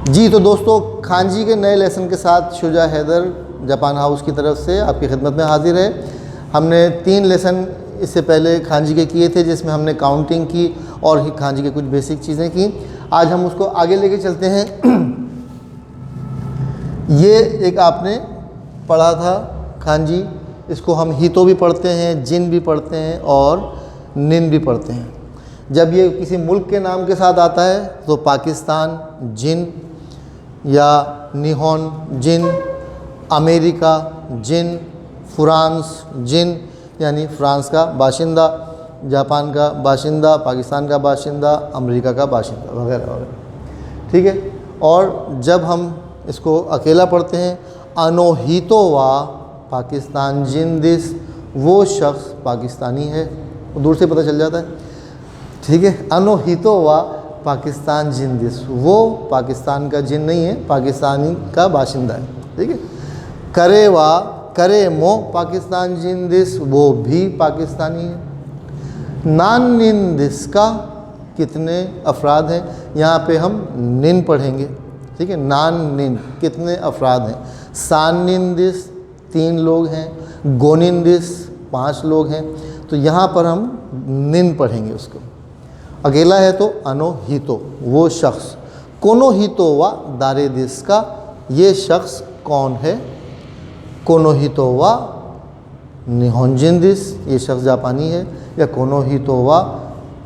जी तो दोस्तों, खांजी के नए लेसन के साथ शुजा हैदर जापान हाउस की तरफ से आपकी खिदमत में हाजिर है। हमने 3 लेसन इससे पहले खांजी के किए थे, जिसमें हमने काउंटिंग की और ही खांजी के कुछ बेसिक चीज़ें की। आज हम उसको आगे लेके चलते हैं। ये एक आपने पढ़ा था खांजी, इसको हम हितो भी पढ़ते हैं, जिन भी पढ़ते हैं और निन भी पढ़ते हैं। जब ये किसी मुल्क के नाम के साथ आता है तो पाकिस्तान जिन, या निहोन जिन, अमेरिका जिन, फ्रांस जिन यानी फ्रांस का बाशिंदा, जापान का बाशिंदा, पाकिस्तान का बाशिंदा, अमेरिका का बाशिंदा वगैरह वगैरह। ठीक है। और जब हम इसको अकेला पढ़ते हैं, अनोहितो वा पाकिस्तान जिन दिस, वो शख्स पाकिस्तानी है, वो दूर से पता चल जाता है। ठीक है। अनोहितो वा पाकिस्तान जिन दिस, वो पाकिस्तान का जिन नहीं है, पाकिस्तानी का बाशिंदा है। ठीक है। करे वा करे मो पाकिस्तान जिन दिस, वो भी पाकिस्तानी है। नान निन दिस का कितने अफराद हैं, यहाँ पे हम निन पढ़ेंगे। ठीक है। नान निन कितने अफराद हैं। सान निन दिस 3 लोग हैं। गोनिन दिस 5 लोग हैं। तो यहाँ पर हम निन पढ़ेंगे उसको। अकेला है तो अनोहितो, वो शख्स। कोनोहितो वा दारे दिस का, ये शख्स कौन है। कोनोहितो वा निहोंजिन दिस, ये शख्स जापानी है। या कोनोहितो वा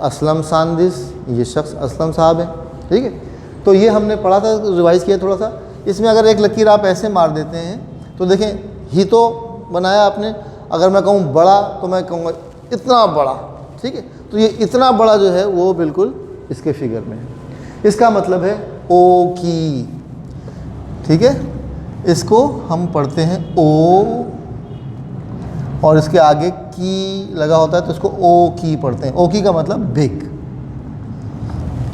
असलम सान दिस, ये शख्स असलम साहब है। ठीक है। तो ये हमने पढ़ा था, रिवाइज़ किया थोड़ा सा। इसमें अगर एक लकीर आप ऐसे मार देते हैं तो देखें, हितो बनाया आपने। अगर मैं कहूँ बड़ा तो मैं कहूँगा इतना बड़ा। ठीक है। तो ये इतना बड़ा जो है वो बिल्कुल इसके फिगर में है। इसका मतलब है ओ की। ठीक है। इसको हम पढ़ते हैं ओ, और इसके आगे की लगा होता है तो इसको ओ की पढ़ते हैं। ओ की का मतलब बिग।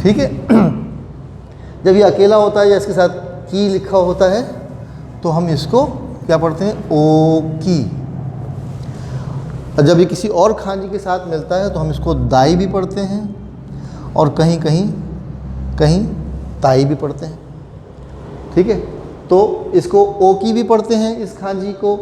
ठीक है। जब ये अकेला होता है या इसके साथ की लिखा होता है तो हम इसको क्या पढ़ते हैं, ओ की। और जब ये किसी और खांजी के साथ मिलता है तो हम इसको दाई भी पढ़ते हैं, और कहीं कहीं ताई भी पढ़ते हैं। ठीक है। तो इसको ओ की भी पढ़ते हैं, इस खांजी को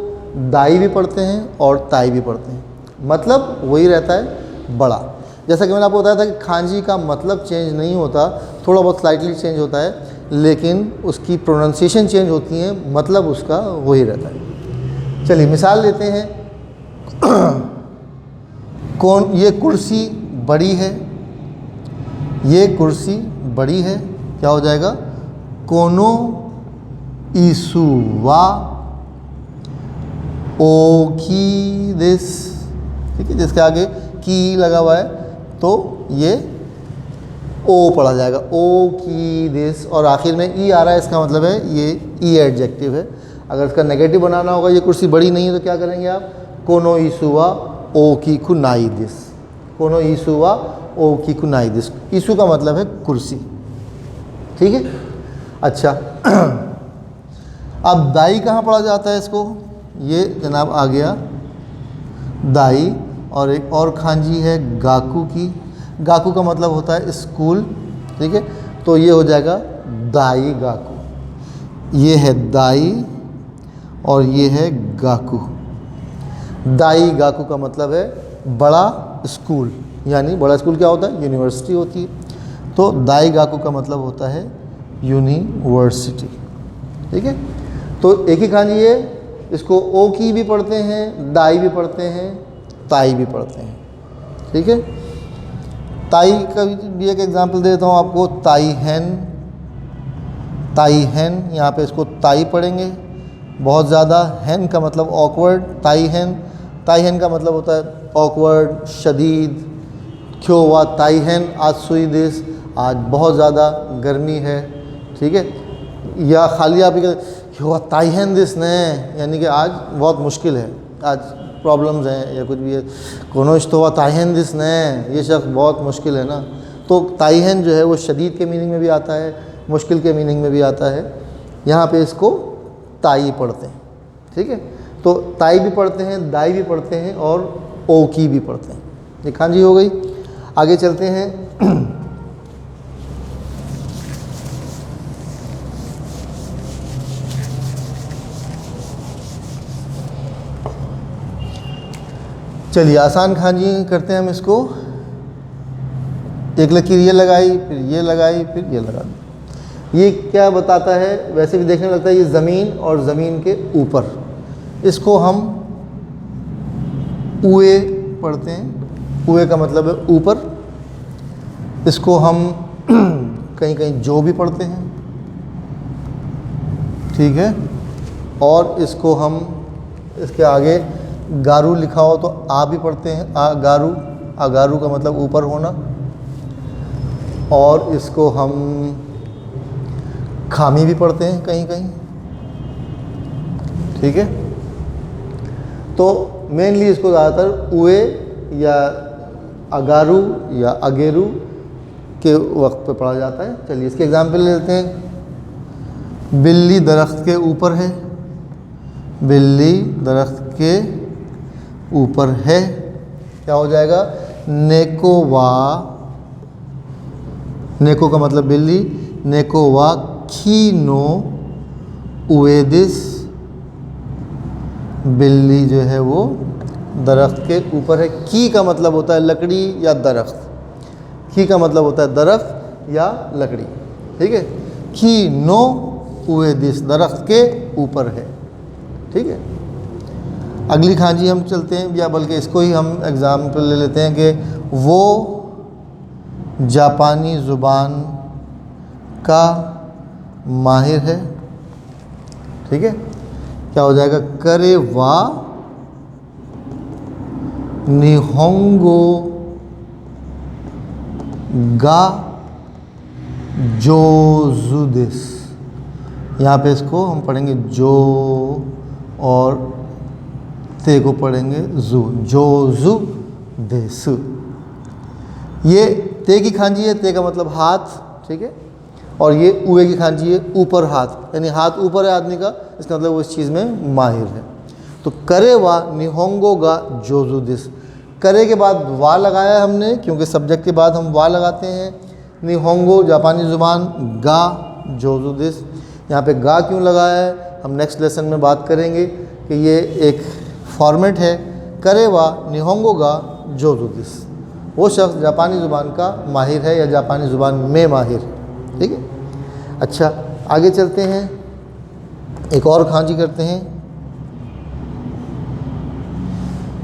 दाई भी पढ़ते हैं और ताई भी पढ़ते हैं। मतलब वही रहता है, बड़ा। जैसा कि मैंने आपको बताया था कि खांजी का मतलब चेंज नहीं होता, थोड़ा बहुत स्लाइटली चेंज होता है, लेकिन उसकी प्रोनाउंसिएशन चेंज होती है, मतलब उसका वही रहता है। चलिए मिसाल लेते हैं। कौन, ये कुर्सी बड़ी है, ये कुर्सी बड़ी है, क्या हो जाएगा, कोनो ईसु वा ओ की दिस। ठीक है। जिसके आगे की लगा हुआ है तो ये ओ पढ़ा जाएगा, ओ की दिस। और आखिर में ई आ रहा है, इसका मतलब है ये ई एडजेक्टिव है। अगर इसका नेगेटिव बनाना होगा, ये कुर्सी बड़ी नहीं है, तो क्या करेंगे आप, कोनो ईसुवा ओ की कुनाई दिस। कोनो ईसुवा ओ की कुनाई दिस। ईसु का मतलब है कुर्सी। ठीक है। अच्छा। अब दाई कहाँ पढ़ा जाता है इसको, ये जनाब आ गया दाई। और एक और खांजी है गाकू की। गाकू का मतलब होता है स्कूल। ठीक है। तो ये हो जाएगा दाई गाकू। ये है दाई और ये है गाकू। दाई गाकू का मतलब है बड़ा स्कूल, यानी बड़ा स्कूल क्या होता है, यूनिवर्सिटी होती है। तो दाई गाकू का मतलब होता है यूनिवर्सिटी। ठीक है। तो एक ही खांजी है, इसको ओ की भी पढ़ते हैं, दाई भी पढ़ते हैं, ताई भी पढ़ते हैं। ठीक है। ताई का भी एक एग्जांपल देता हूँ आपको। ताई हैन, ताई हैन, यहाँ पे इसको ताई पढ़ेंगे बहुत ज़्यादा। हैन का मतलब ऑकवर्ड, ताई हैन। ताई हैन का मतलब होता है ऑकवर्ड, शदीद। क्यों हुआ ताई हैन आज सुई दिस, आज बहुत ज़्यादा गर्मी है। ठीक है। या खाली आप हुआ ताई हैन दिस ने, यानी कि आज बहुत मुश्किल है, आज प्रॉब्लम्स हैं या कुछ भी है। कोनो तो हुआ ताई हैन दिस ने, ये शख्स बहुत मुश्किल है ना। तो ताई हैन जो है वो शदीद के मीनिंग में भी आता है, मुश्किल के मीनिंग में भी आता है। यहाँ पे इसको ताई पढ़ते हैं। ठीक है। तो ताई भी पढ़ते हैं, दाई भी पढ़ते हैं और ओ की भी पढ़ते हैं। ये खांजी हो गई। आगे चलते हैं। चलिए आसान खांजी करते हैं हम इसको। एक लकीर ये लगाई, फिर ये लगाई, फिर ये लगा दी। ये क्या बताता है? वैसे भी देखने में लगता है ये ज़मीन और ज़मीन के ऊपर। इसको हम उए पढ़ते हैं। उए का मतलब है ऊपर। इसको हम कहीं कहीं जो भी पढ़ते हैं, ठीक है। और इसको हम, इसके आगे गारू लिखा हो तो आ भी पढ़ते हैं, आ गारू। आगारू का मतलब ऊपर होना। और इसको हम खामी भी पढ़ते हैं कहीं कहीं, ठीक है। तो मेनली इसको ज़्यादातर उए या अगारू या अगेरू के वक्त पे पढ़ा जाता है। चलिए इसके एग्जाम्पल लेते हैं। बिल्ली दरख्त के ऊपर है। बिल्ली दरख्त के ऊपर है, क्या हो जाएगा? नेको वा, नेको का मतलब बिल्ली, नेको वा खीनो उएदिस, बिल्ली जो है वो दरख्त के ऊपर है। की का मतलब होता है लकड़ी या दरख्त। की का मतलब होता है दरख्त या लकड़ी, ठीक है। खीनो उएदिस, दरख्त के ऊपर है, ठीक है। अगली खांजी हम चलते हैं, या बल्कि इसको ही हम एग्ज़ाम्पल ले लेते हैं कि वो जापानी ज़ुबान का माहिर है, ठीक है। क्या हो जाएगा? करे वा निहोंगो गा जोजू देस। यहाँ पे इसको हम पढ़ेंगे जो और ते को पढ़ेंगे जू, जोजू देस। ये ते की खांजी है, ते का मतलब हाथ, ठीक है। और ये उए की खांजी है, ऊपर हाथ, यानी हाथ ऊपर है आदमी का, इसका मतलब वो इस चीज़ में माहिर है। तो करे वा निहोंगो गा जोजू दिस। करे के बाद वा लगाया है हमने, क्योंकि सब्जेक्ट के बाद हम वा लगाते हैं। निहोंगो जापानी ज़ुबान, गा जोजू दिस। यहाँ पे गा क्यों लगाया है हम नेक्स्ट लेसन में बात करेंगे कि ये एक फॉर्मेट है। करे वा निहोंगो गा जोजू दिस, वो शख्स जापानी ज़ुबान का माहिर है या जापानी ज़ुबान में माहिर है, ठीक है। अच्छा आगे चलते हैं, एक और खांजी करते हैं।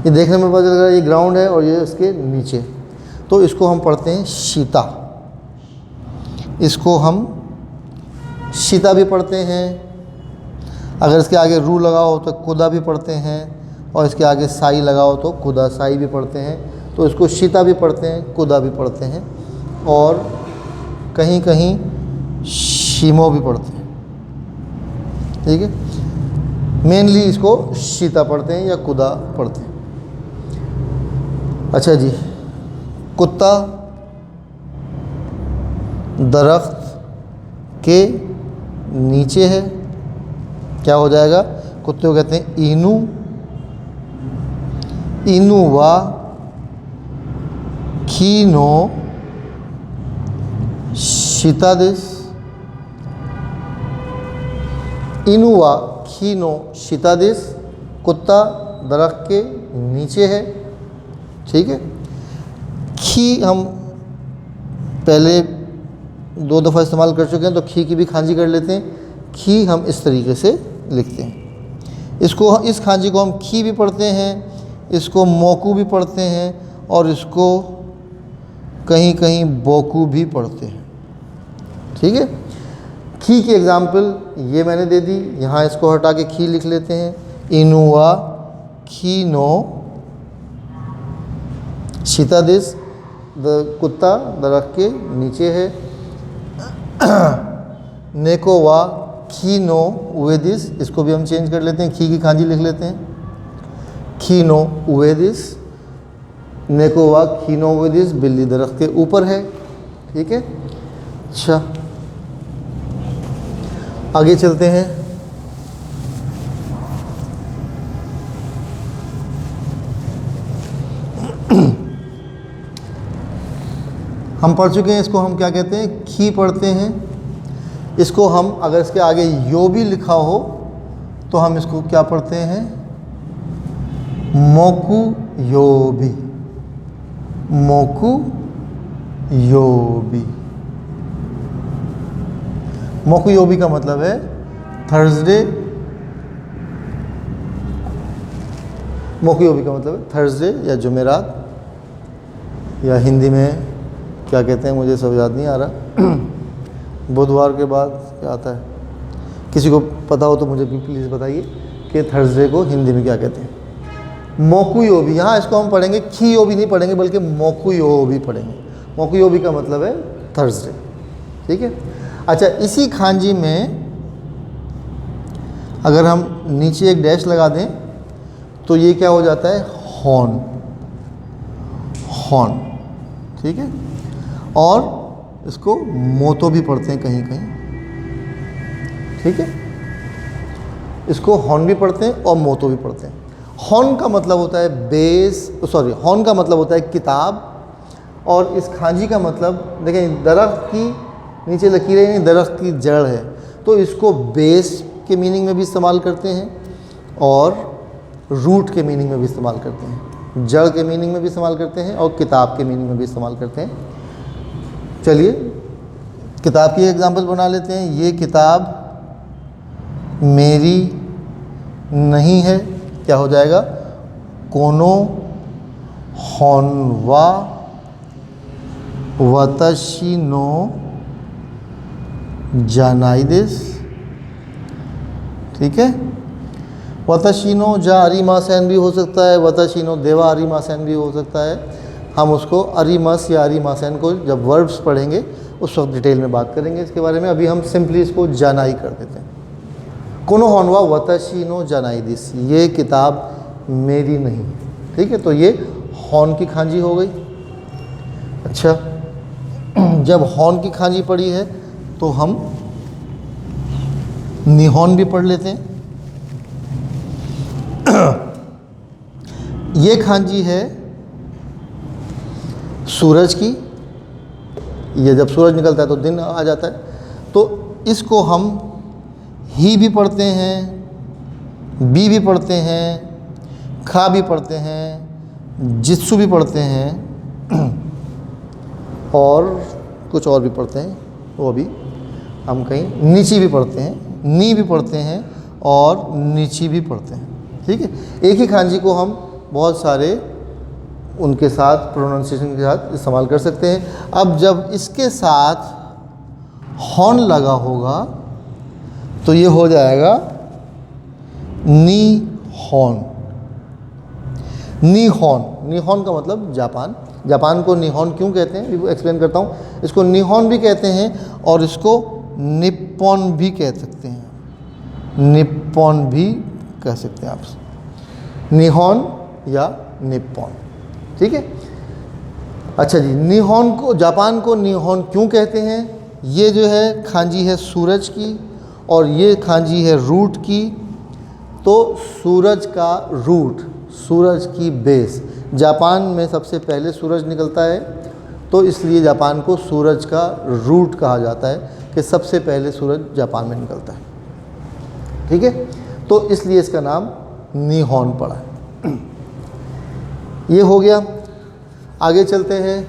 ये देखने में पता चल रहा है ये ग्राउंड है और ये इसके नीचे, तो इसको हम पढ़ते हैं शीता। इसको हम शीता भी पढ़ते हैं। अगर इसके आगे रू लगा हो तो कुदा भी पढ़ते हैं, और इसके आगे साई लगा हो तो कुदा साई भी पढ़ते हैं। तो इसको शीता भी पढ़ते हैं, कुदा भी पढ़ते हैं, और कहीं कहीं शीमो भी पढ़ते हैं, ठीक है। मेनली इसको शीता पढ़ते हैं या कुदा पढ़ते हैं। अच्छा जी, कुत्ता दरख्त के नीचे है, क्या हो जाएगा? कुत्ते को कहते हैं इनू। इनू वा खीनो शीता दिस। इनू वा खीनो शीता दिस, कुत्ता दरख्त के नीचे है, ठीक है। खी हम पहले 2 दफ़ा इस्तेमाल कर चुके हैं, तो खी की भी खांजी कर लेते हैं। खी हम इस तरीके से लिखते हैं। इसको, इस खांजी को हम खी भी पढ़ते हैं, इसको मोकू भी पढ़ते हैं, और इसको कहीं कहीं बोकू भी पढ़ते हैं, ठीक है। खी की एग्ज़ाम्पल ये मैंने दे दी, यहाँ इसको हटा के खी लिख लेते हैं। इनुआ खीनो शीता दिस, कुत्ता दरख्त के नीचे है। नेको वा खीनो उएदिस, इसको भी हम चेंज कर लेते हैं, खी की खांजी लिख लेते हैं। खीनो उएदिस, नेको वा खीनो उएदिस, बिल्ली दरख्त के ऊपर है, ठीक है। अच्छा आगे चलते हैं। हम पढ़ चुके हैं, इसको हम क्या कहते हैं? खी पढ़ते हैं। इसको हम, अगर इसके आगे यो भी लिखा हो तो हम इसको क्या पढ़ते हैं? मोकू योबी, मोकू योबी। मोकू योबी का मतलब है थर्सडे। मोकू योबी का मतलब है थर्सडे या जुमेरात, या हिंदी में क्या कहते हैं मुझे सब याद नहीं आ रहा। बुधवार के बाद क्या आता है, किसी को पता हो तो मुझे भी प्लीज़ बताइए कि थर्सडे को हिंदी में क्या कहते हैं। मोकुयोबी, यहाँ इसको हम पढ़ेंगे खीयोबी नहीं पढ़ेंगे बल्कि मोकुयोबी पढ़ेंगे। मोकुयोबी का मतलब है थर्सडे, ठीक है। अच्छा, इसी खांजी में अगर हम नीचे एक डैश लगा दें तो ये क्या हो जाता है, हॉर्न, हॉर्न, ठीक है। और इसको मोतो भी पढ़ते हैं कहीं कहीं, ठीक है। इसको हॉर्न भी पढ़ते हैं और मोतो भी पढ़ते हैं। हॉर्न का मतलब होता है बेस, सॉरी, हॉर्न का मतलब होता है किताब, और इस खांजी का मतलब देखें दरख्त की नीचे लकीरें नहीं, दरख्त की जड़ है, तो इसको बेस के मीनिंग में भी इस्तेमाल करते हैं और रूट के मीनिंग में भी इस्तेमाल करते हैं, जड़ के मीनिंग में भी इस्तेमाल करते हैं और किताब के मीनिंग में भी इस्तेमाल करते हैं। चलिए किताब की एग्जांपल बना लेते हैं। ये किताब मेरी नहीं है, क्या हो जाएगा, कोनो होनवा वताशी नो जानाइदिस, ठीक है। वताशीनो जा अरीमासेन भी हो सकता है, वताशीनो देवा अरीमासेन भी हो सकता है। हम उसको अरीमस या अरीमासेन को जब वर्ब्स पढ़ेंगे उस वक्त डिटेल में बात करेंगे इसके बारे में। अभी हम सिंपली इसको जानाई कर देते हैं। कोनो होनवा वताशीनो जानाइदिस, ये किताब मेरी नहीं, ठीक है। तो ये हॉर्न की खांजी हो गई। अच्छा, जब हॉर्न की खांजी पड़ी है तो हम निहॉन भी पढ़ लेते हैं। ये खांजी है सूरज की, ये जब सूरज निकलता है तो दिन आ जाता है, तो इसको हम ही भी पढ़ते हैं, बी भी पढ़ते हैं, खा भी पढ़ते हैं, जित्सु भी पढ़ते हैं और कुछ और भी पढ़ते हैं, वो भी हम कहीं नीची भी पढ़ते हैं, नी भी पढ़ते हैं और नीची भी पढ़ते हैं, ठीक है। एक ही खांजी को हम बहुत सारे उनके साथ प्रोनाउंसिएशन के साथ इस्तेमाल कर सकते हैं। अब जब इसके साथ हॉर्न लगा होगा तो ये हो जाएगा नी हॉर्न। निहॉन, निहॉन का मतलब जापान। जापान को निहॉन क्यों कहते हैं एक्सप्लेन करता हूँ। इसको निहॉन भी कहते हैं और इसको निप्पॉन भी कह सकते हैं, निप्पॉन भी कह सकते हैं आप, निहॉन या निप्पॉन, ठीक है। अच्छा जी, निहॉन को, जापान को निहॉन क्यों कहते हैं। ये जो है खांजी है सूरज की और ये खांजी है रूट की। तो सूरज का रूट, सूरज की बेस, जापान में सबसे पहले सूरज निकलता है, तो इसलिए जापान को सूरज का रूट कहा जाता है कि सबसे पहले सूरज जापान में निकलता है, ठीक है। तो इसलिए इसका नाम निहॉन पड़ा है। ये हो गया। आगे चलते हैं।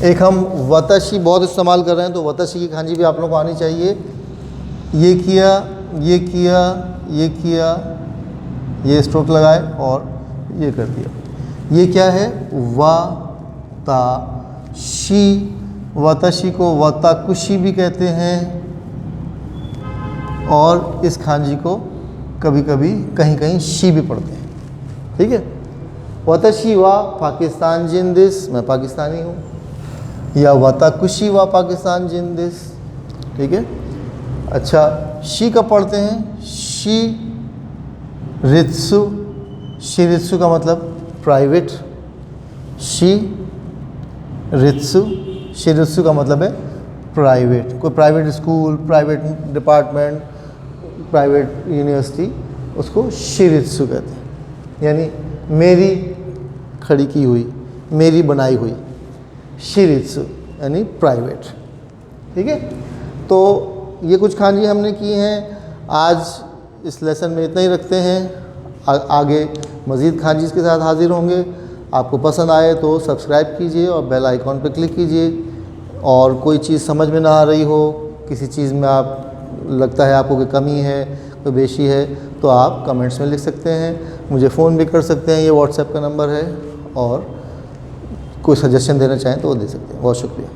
एक हम वताशी बहुत इस्तेमाल कर रहे हैं, तो वताशी की खांजी भी आप लोगों को आनी चाहिए। ये किया, ये किया, ये किया, ये स्ट्रोक लगाए और ये कर दिया। ये क्या है, वताशी। वताशी को वताकुशी भी कहते हैं और इस खांजी को कभी कभी कहीं कहीं शी भी पढ़ते हैं, ठीक है। वताशी वा पाकिस्तान जिंदिस, मैं पाकिस्तानी हूँ, या वताकुशी वा पाकिस्तान जिंदिस, ठीक है। अच्छा, शी कब पढ़ते हैं, शी रित्सु। शी रित्सु का मतलब प्राइवेट, शी रित्सु, शी रित्सु का मतलब है प्राइवेट। कोई private school, private department, private university, उसको शी रित्सु कहते हैं, यानी मेरी खड़ी की हुई, मेरी बनाई हुई, शिरित्सु यानी प्राइवेट, ठीक है। तो ये कुछ खांजी हमने की हैं। आज इस लेसन में इतना ही रखते हैं। आगे मज़ीद खान जी के साथ हाज़िर होंगे। आपको पसंद आए तो सब्सक्राइब कीजिए और बेल आइकॉन पर क्लिक कीजिए। और कोई चीज़ समझ में ना आ रही हो, किसी चीज़ में आप लगता है आपको कोई कमी है, कोई बेशी है, तो आप कमेंट्स में लिख सकते हैं। मुझे फ़ोन भी कर सकते हैं, ये व्हाट्सएप का नंबर है। और कोई सजेशन देना चाहें तो वो दे सकते हैं। बहुत शुक्रिया।